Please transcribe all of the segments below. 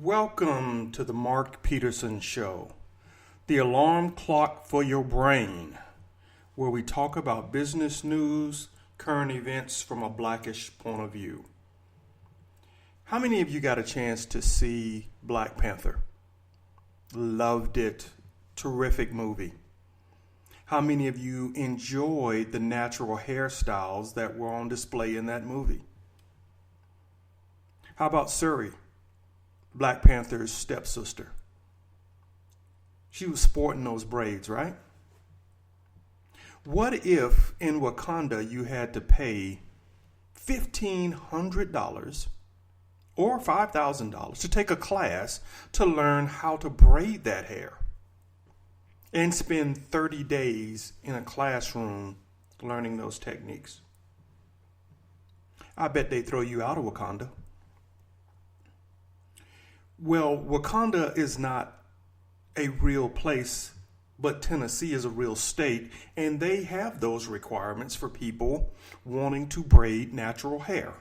Welcome to the Mark Peterson Show, the alarm clock for your brain, where we talk about business news, current events from a Blackish point of view. How many of you got a chance to see Black Panther? Loved it. Terrific movie. How many of you enjoyed the natural hairstyles that were on display in that movie? How about Shuri, Black Panther's stepsister? She was sporting those braids, right? What if in Wakanda you had to pay $1,500 or $5,000 to take a class to learn how to braid that hair and spend 30 days in a classroom learning those techniques? I bet they'd throw you out of Wakanda. Well, Wakanda is not a real place, but Tennessee is a real state, and they have those requirements for people wanting to braid natural hair.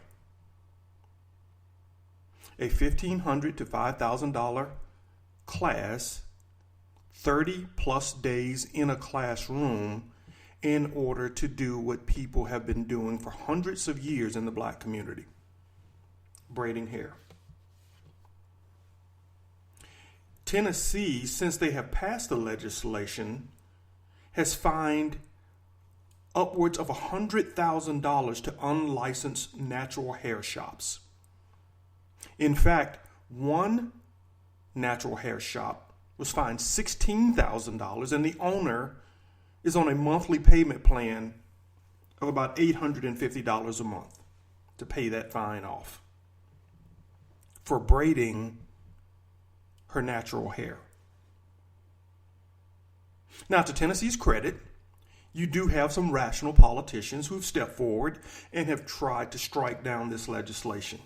A $1,500 to $5,000 class, 30 plus days in a classroom in order to do what people have been doing for hundreds of years in the Black community, braiding hair. Tennessee, since they have passed the legislation, has fined upwards of $100,000 to unlicensed natural hair shops. In fact, one natural hair shop was fined $16,000, and the owner is on a monthly payment plan of about $850 a month to pay that fine off for braiding her natural hair. Now, to Tennessee's credit, you do have some rational politicians who've stepped forward and have tried to strike down this legislation.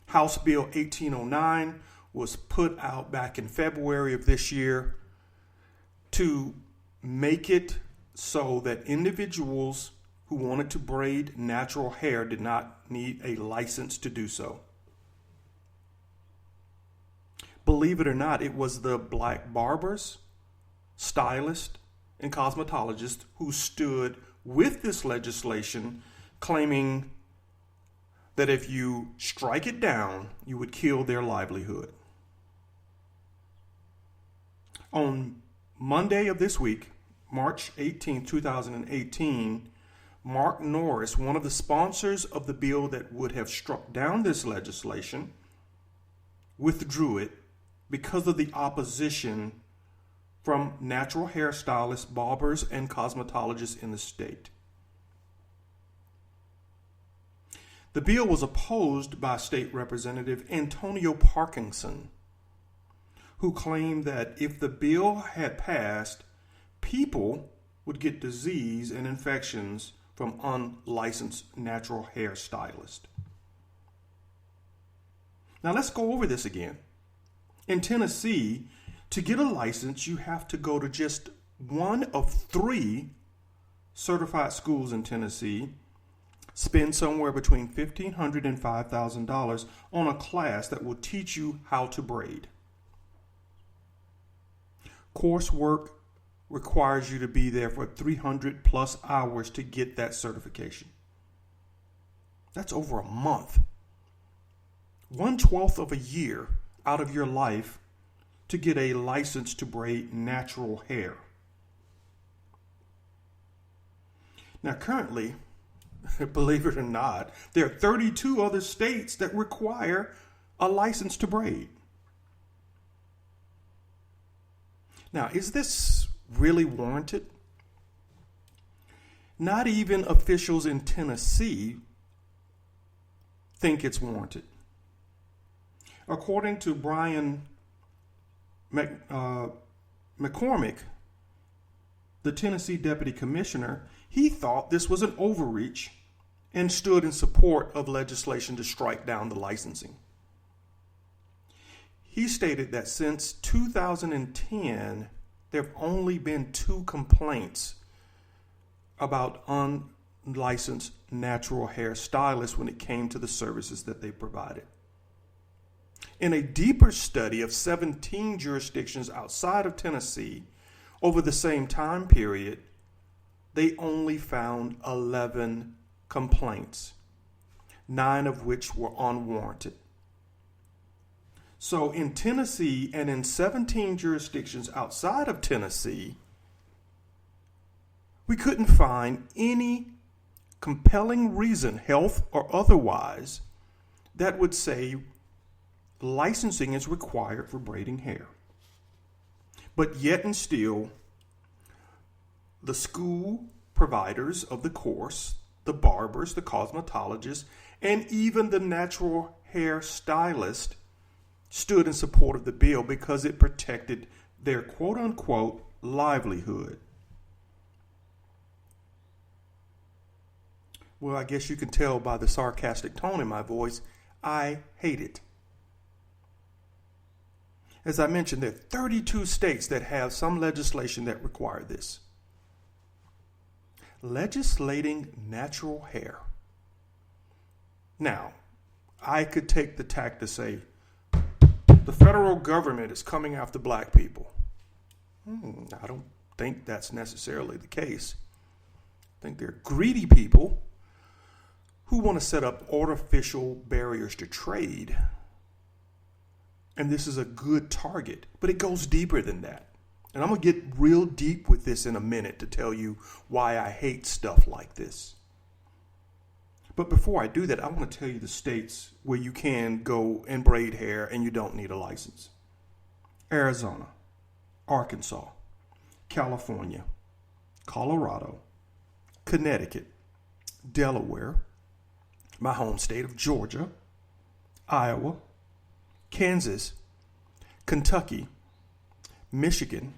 House Bill 1809 was put out back in February of this year to make it so that individuals who wanted to braid natural hair did not need a license to do so. Believe it or not, it was the Black barbers, stylists, and cosmetologists who stood with this legislation, claiming that if you strike it down, you would kill their livelihood. On Monday of this week, March 18, 2018, Mark Norris, one of the sponsors of the bill that would have struck down this legislation, withdrew it because of the opposition from natural hairstylists, barbers, and cosmetologists in the state. The bill was opposed by State Representative Antonio Parkinson, who claimed that if the bill had passed, people would get disease and infections from unlicensed natural hairstylists. Now let's go over this again. In Tennessee, to get a license, you have to go to just one of 3 certified schools in Tennessee, spend somewhere between $1,500 and $5,000 on a class that will teach you how to braid. Coursework requires you to be there for 300 plus hours to get that certification. That's over a month. 1/12 of a year out of your life to get a license to braid natural hair. Now, currently, believe it or not, there are 32 other states that require a license to braid. Now, is this really warranted? Not even officials in Tennessee think it's warranted. According to Brian McCormick, the Tennessee Deputy Commissioner, he thought this was an overreach and stood in support of legislation to strike down the licensing. He stated that since 2010, there have only been 2 complaints about unlicensed natural hair stylists when it came to the services that they provided. In a deeper study of 17 jurisdictions outside of Tennessee over the same time period, they only found 11 complaints, 9 of which were unwarranted. So in Tennessee and in 17 jurisdictions outside of Tennessee, we couldn't find any compelling reason, health or otherwise, that would say licensing is required for braiding hair. But yet and still, the school providers of the course, the barbers, the cosmetologists, and even the natural hair stylist stood in support of the bill because it protected their quote-unquote livelihood. Well, I guess you can tell by the sarcastic tone in my voice, I hate it. As I mentioned, there are 32 states that have some legislation that require this. Legislating natural hair. Now, I could take the tack to say, the federal government is coming after black people. I don't think that's necessarily the case. I think they're greedy people who want to set up artificial barriers to trade. And this is a good target, but it goes deeper than that. And I'm going to get real deep with this in a minute to tell you why I hate stuff like this. But before I do that, I want to tell you the states where you can go and braid hair and you don't need a license. Arizona, Arkansas, California, Colorado, Connecticut, Delaware, my home state of Georgia, Iowa, Kansas, Kentucky, Michigan,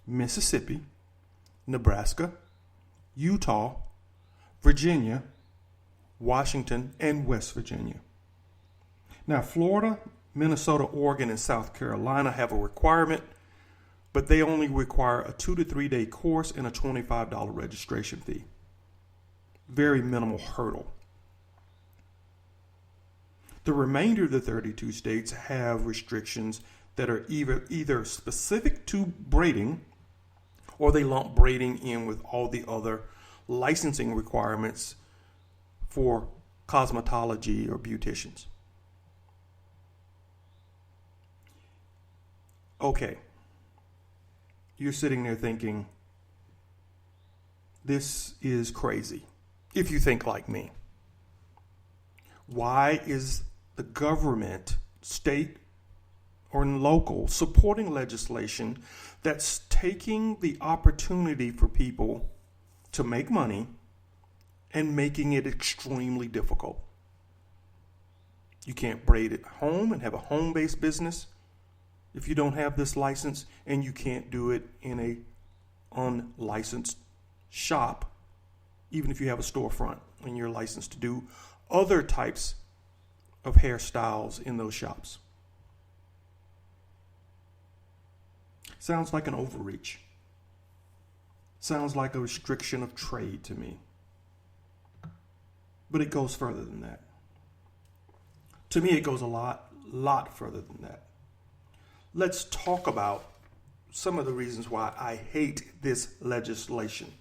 Mississippi, Nebraska, Utah, Virginia, Washington, and West Virginia. Now, Florida, Minnesota, Oregon, and South Carolina have a requirement, but they only require a 2 to 3 day course and a $25 registration fee. Very minimal hurdle. The remainder of the 32 states have restrictions that are either specific to braiding or they lump braiding in with all the other licensing requirements for cosmetology or beauticians. Okay, you're sitting there thinking, this is crazy, if you think like me. Why is the government, state or local, supporting legislation that's taking the opportunity for people to make money and making it extremely difficult? You can't braid at home and have a home-based business if you don't have this license, and you can't do it in a unlicensed shop, even if you have a storefront and you're licensed to do other types of hairstyles in those shops. Sounds like an overreach. Sounds like a restriction of trade to me. But it goes further than that. To me, it goes a lot further than that. Let's talk about some of the reasons why I hate this legislation.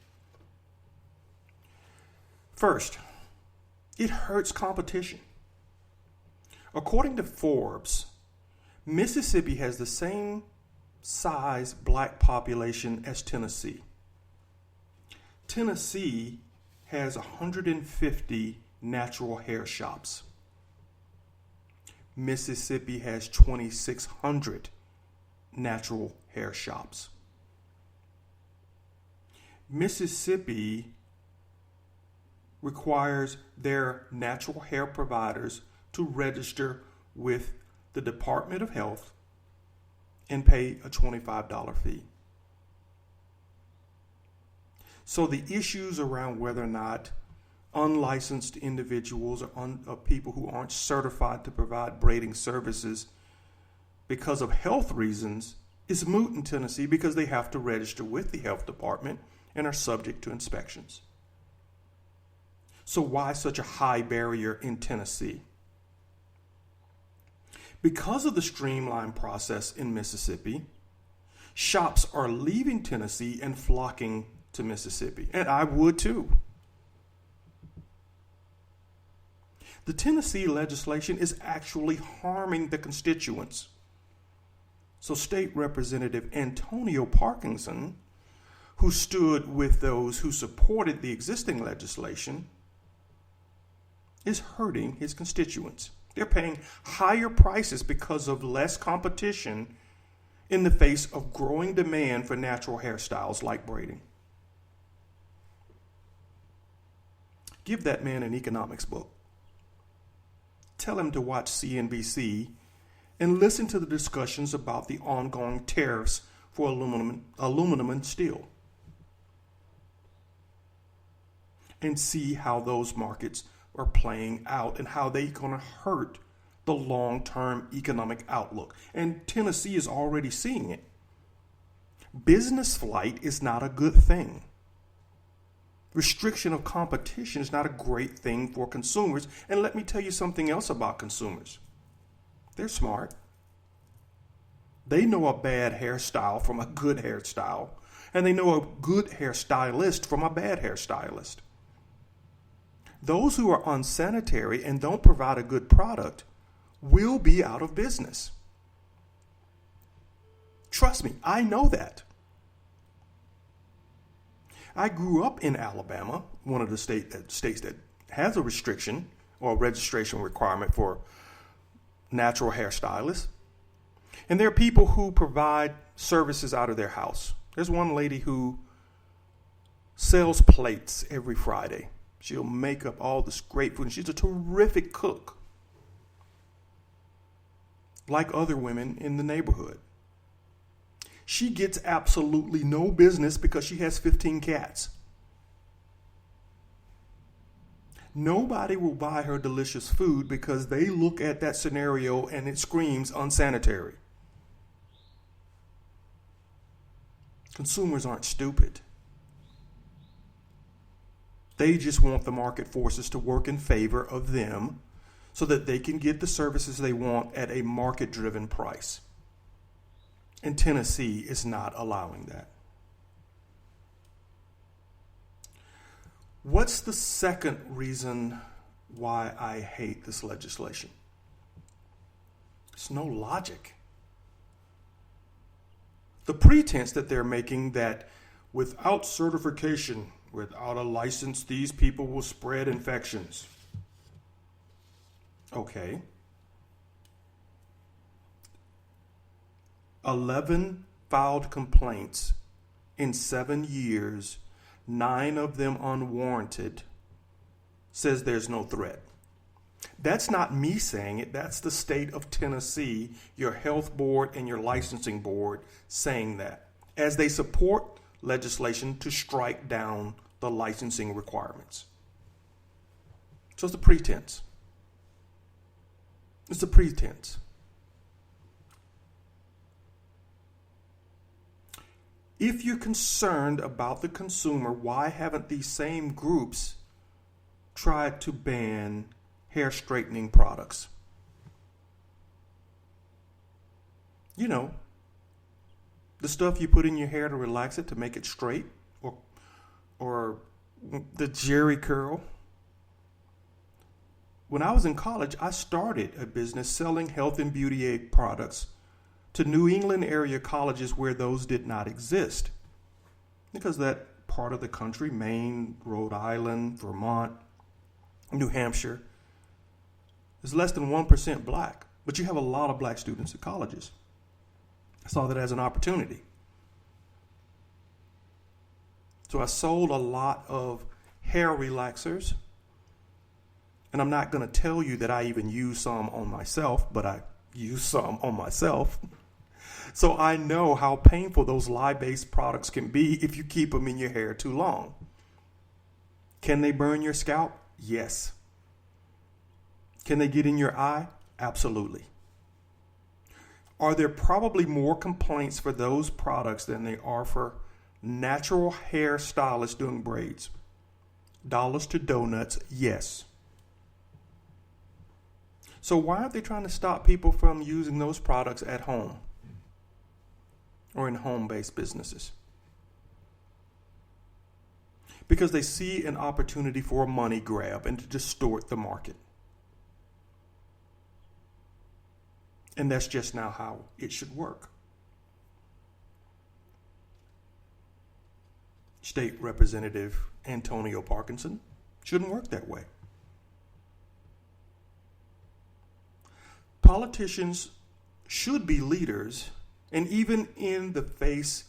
First, it hurts competition. According to Forbes, Mississippi has the same size black population as Tennessee. Tennessee has 150 natural hair shops. Mississippi has 2,600 natural hair shops. requires their natural hair providers to register with the Department of Health and pay a $25 fee. So the issues around whether or not unlicensed individuals or people who aren't certified to provide braiding services because of health reasons is moot in Tennessee because they have to register with the health department and are subject to inspections. So why such a high barrier in Tennessee? Because of the streamlined process in Mississippi, shops are leaving Tennessee and flocking to Mississippi, and I would too. The Tennessee legislation is actually harming the constituents. So State Representative Antonio Parkinson, who stood with those who supported the existing legislation, is hurting his constituents. They're paying higher prices because of less competition in the face of growing demand for natural hairstyles like braiding. Give that man an economics book. Tell him to watch CNBC and listen to the discussions about the ongoing tariffs for aluminum and steel. And see how those markets are playing out and how they're going to hurt the long-term economic outlook. And Tennessee is already seeing it. Business flight is not a good thing. Restriction of competition is not a great thing for consumers. And let me tell you something else about consumers. They're smart. They know a bad hairstyle from a good hairstyle. And they know a good hairstylist from a bad hairstylist. Those who are unsanitary and don't provide a good product will be out of business. Trust me, I know that. I grew up in Alabama, one of the states that has a restriction or a registration requirement for natural hairstylists. And there are people who provide services out of their house. There's one lady who sells plates every Friday. She'll make up all this great food, and she's a terrific cook, like other women in the neighborhood. She gets absolutely no business because she has 15 cats. Nobody will buy her delicious food because they look at that scenario and it screams unsanitary. Consumers aren't stupid. They just want the market forces to work in favor of them so that they can get the services they want at a market-driven price. And Tennessee is not allowing that. What's the second reason why I hate this legislation? There's no logic. The pretense that they're making that without certification, without a license, these people will spread infections. Okay. 11 filed complaints in 7 years, 9 of them unwarranted, says there's no threat. That's not me saying it. That's the state of Tennessee, your health board and your licensing board saying that, as they support legislation to strike down the licensing requirements. So it's a pretense. It's a pretense. If you're concerned about the consumer, why haven't these same groups tried to ban hair straightening products? You know, the stuff you put in your hair to relax it, to make it straight, or the Jerry curl. When I was in college, I started a business selling health and beauty aid products to New England area colleges where those did not exist. Because that part of the country, Maine, Rhode Island, Vermont, New Hampshire, is less than 1% black. But you have a lot of black students at colleges. I saw that as an opportunity. So I sold a lot of hair relaxers And I'm not going to tell you that I even use some on myself, but I use some on myself. So I know how painful those lye-based products can be if you keep them in your hair too long. Can they burn your scalp? Yes. Can they get in your eye? Absolutely. Are there probably more complaints for those products than there are for natural hair stylists doing braids? Dollars to donuts, yes. So why aren't they trying to stop people from using those products at home or in home-based businesses? Because they see an opportunity for a money grab and to distort the market. And that's just now how it should work. State Representative Antonio Parkinson shouldn't work that way. Politicians should be leaders, and even in the face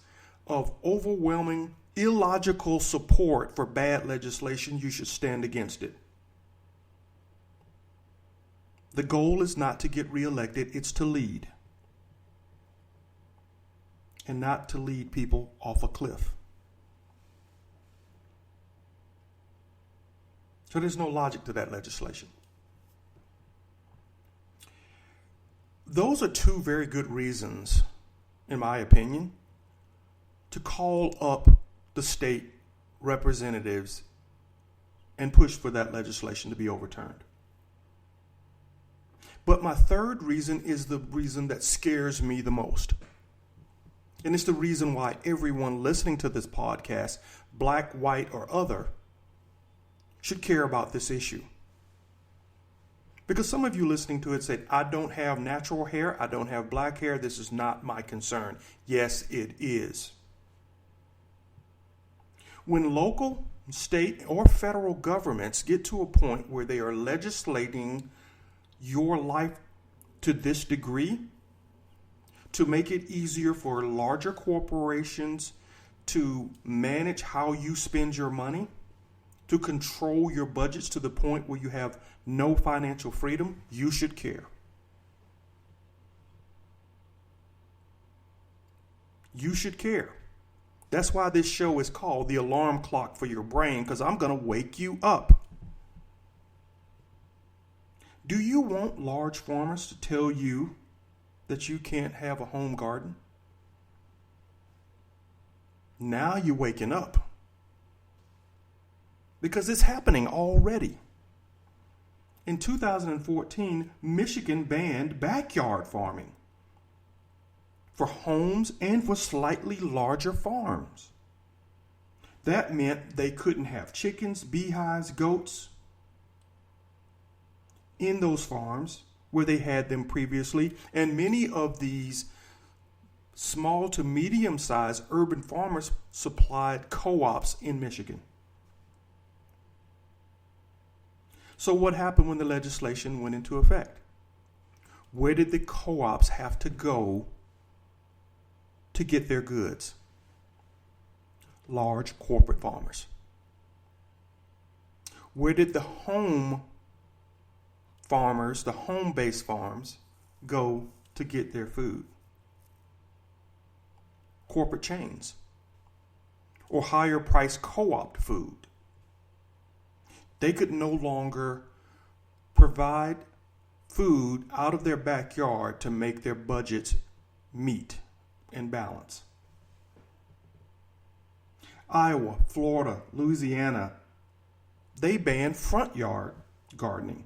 of overwhelming illogical support for bad legislation, you should stand against it. The goal is not to get reelected, it's to lead. And not to lead people off a cliff. So there's no logic to that legislation. Those are two very good reasons, in my opinion, to call up the state representatives and push for that legislation to be overturned. But my third reason is the reason that scares me the most. And it's the reason why everyone listening to this podcast, black, white, or other, should care about this issue. Because some of you listening to it said, I don't have natural hair, I don't have black hair, this is not my concern. Yes, it is. When local, state, or federal governments get to a point where they are legislating your life to this degree, to make it easier for larger corporations to manage how you spend your money, to control your budgets to the point where you have no financial freedom, you should care. You should care. That's why this show is called The Alarm Clock for Your Brain, because I'm going to wake you up. Do you want large farmers to tell you that you can't have a home garden? Now you're waking up. Because it's happening already. In 2014, Michigan banned backyard farming for homes and for slightly larger farms. That meant they couldn't have chickens, beehives, goats in those farms where they had them previously. And many of these small to medium-sized urban farmers supplied co-ops in Michigan. So what happened when the legislation went into effect? Where did the co-ops have to go to get their goods? Large corporate farmers. Where did the home farmers, the home-based farms, go to get their food? Corporate chains or higher price co-op food. They could no longer provide food out of their backyard to make their budgets meet and balance. Iowa, Florida, Louisiana, they banned front yard gardening,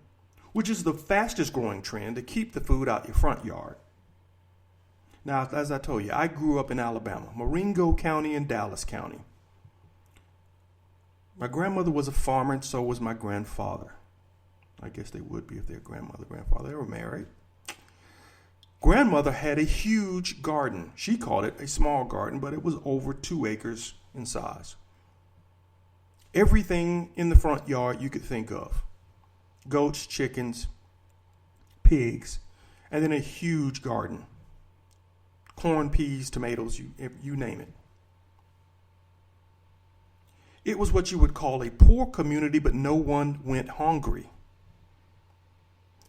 which is the fastest growing trend to keep the food out your front yard. Now, as I told you, I grew up in Alabama, Marengo County and Dallas County. My grandmother was a farmer, and so was my grandfather. I guess they would be if they're grandmother, grandfather. They were married. Grandmother had a huge garden. She called it a small garden, but it was over 2 acres in size. Everything in the front yard you could think of. Goats, chickens, pigs, and then a huge garden. Corn, peas, tomatoes, you name it. It was what you would call a poor community, but no one went hungry.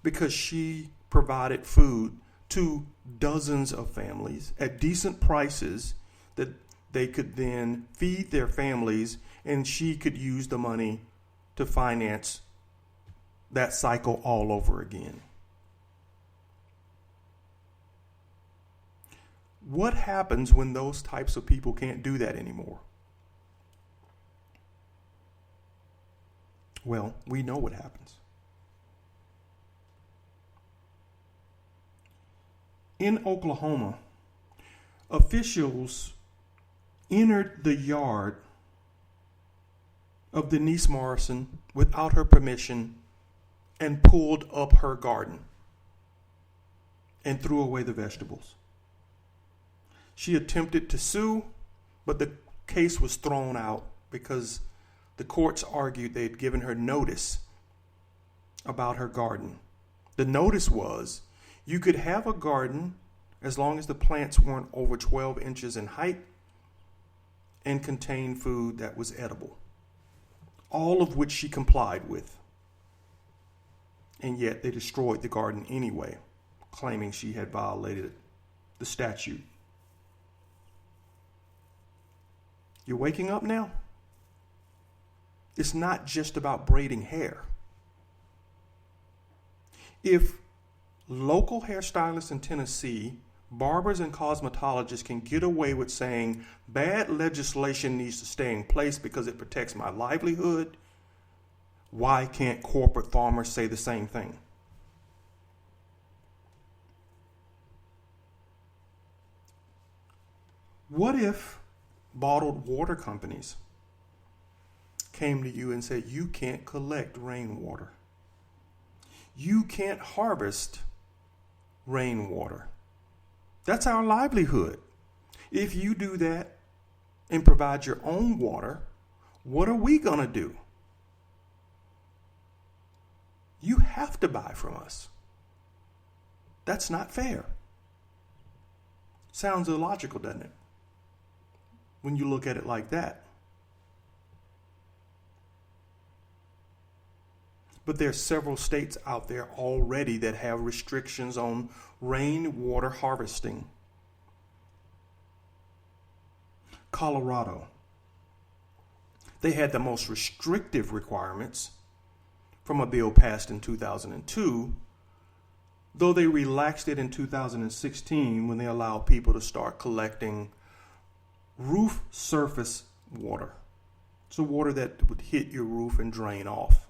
because she provided food to dozens of families at decent prices that they could then feed their families, and she could use the money to finance that cycle all over again. What happens when those types of people can't do that anymore? Well, we know what happens. In Oklahoma, officials entered the yard of Denise Morrison without her permission and pulled up her garden and threw away the vegetables. She attempted to sue, but the case was thrown out because the courts argued they had given her notice about her garden. The notice was you could have a garden as long as the plants weren't over 12 inches in height and contained food that was edible, all of which she complied with. And yet they destroyed the garden anyway, claiming she had violated the statute. You're waking up now? It's not just about braiding hair. If local hairstylists in Tennessee, barbers and cosmetologists can get away with saying bad legislation needs to stay in place because it protects my livelihood, why can't corporate farmers say the same thing? What if bottled water companies came to you and said, you can't collect rainwater? You can't harvest rainwater. That's our livelihood. If you do that and provide your own water, what are we going to do? You have to buy from us. That's not fair. Sounds illogical, doesn't it? When you look at it like that. But there are several states out there already that have restrictions on rainwater harvesting. Colorado, they had the most restrictive requirements from a bill passed in 2002, though they relaxed it in 2016 when they allowed people to start collecting roof surface water. So water that would hit your roof and drain off.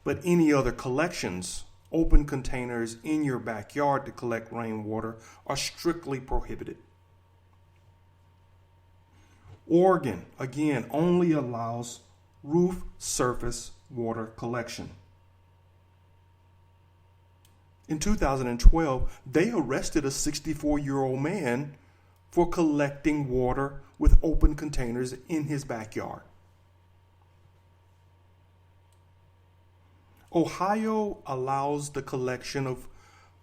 But any other collections, open containers in your backyard to collect rainwater, are strictly prohibited. Oregon, again, only allows roof surface water collection. In 2012, they arrested a 64-year-old man for collecting water with open containers in his backyard. Ohio allows the collection of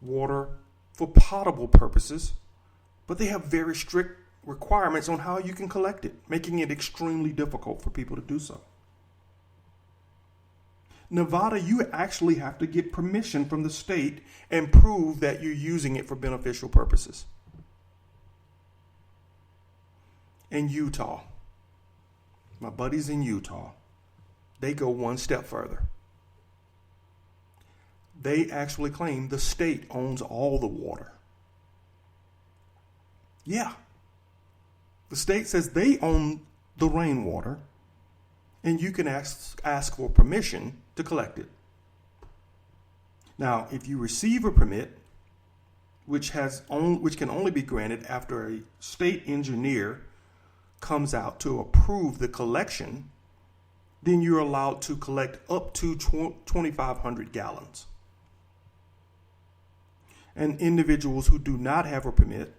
water for potable purposes, but they have very strict requirements on how you can collect it, making it extremely difficult for people to do so. Nevada, you actually have to get permission from the state and prove that you're using it for beneficial purposes. In Utah, my buddies in Utah, they go one step further. They actually claim the state owns all the water. Yeah. The state says they own the rainwater, and you can ask for permission to collect it. Now, if you receive a permit, which can only be granted after a state engineer comes out to approve the collection, then you're allowed to collect up to 2,500 gallons. And individuals who do not have a permit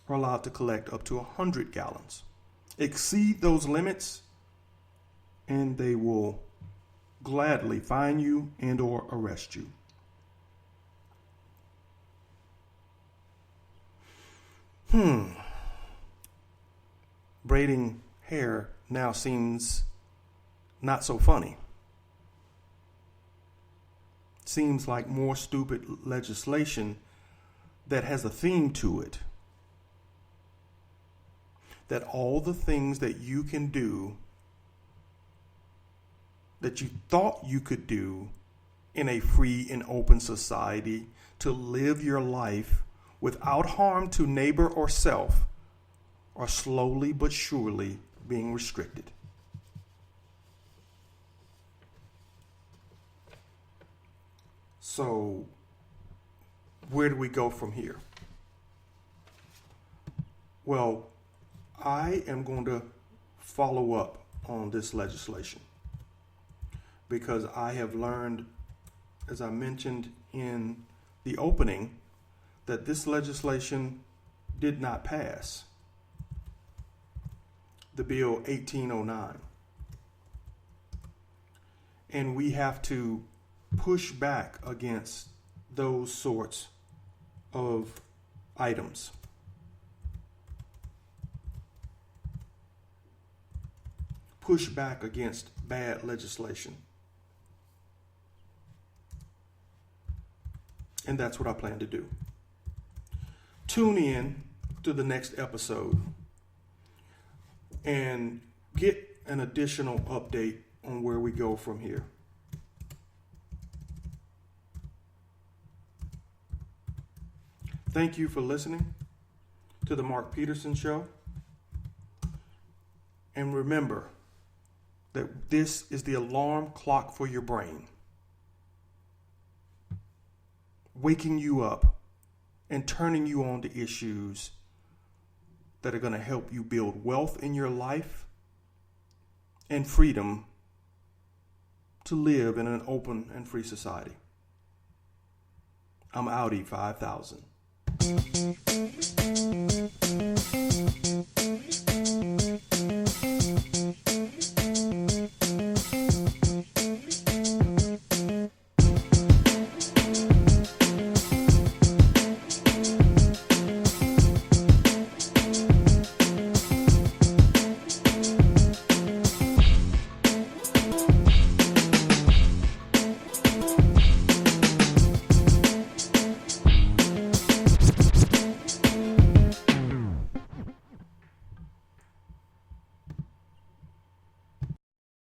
are allowed to collect up to 100 gallons. Exceed those limits, and they will gladly fine you and or arrest you. Braiding hair now seems not so funny. seems like more stupid legislation that has a theme to it. That all the things that you can do that you thought you could do in a free and open society to live your life without harm to neighbor or self are slowly but surely being restricted. So, where do we go from here? Well, I am going to follow up on this legislation because I have learned, as I mentioned in the opening, that this legislation did not pass. The bill 1809. And we have to push back against those sorts of items. Push back against bad legislation. And that's what I plan to do. Tune in to the next episode and get an additional update on where we go from here. Thank you for listening to the Mark Peterson Show. And remember that this is the alarm clock for your brain, waking you up and turning you on to issues that are going to help you build wealth in your life and freedom to live in an open and free society. I'm Audi 5000.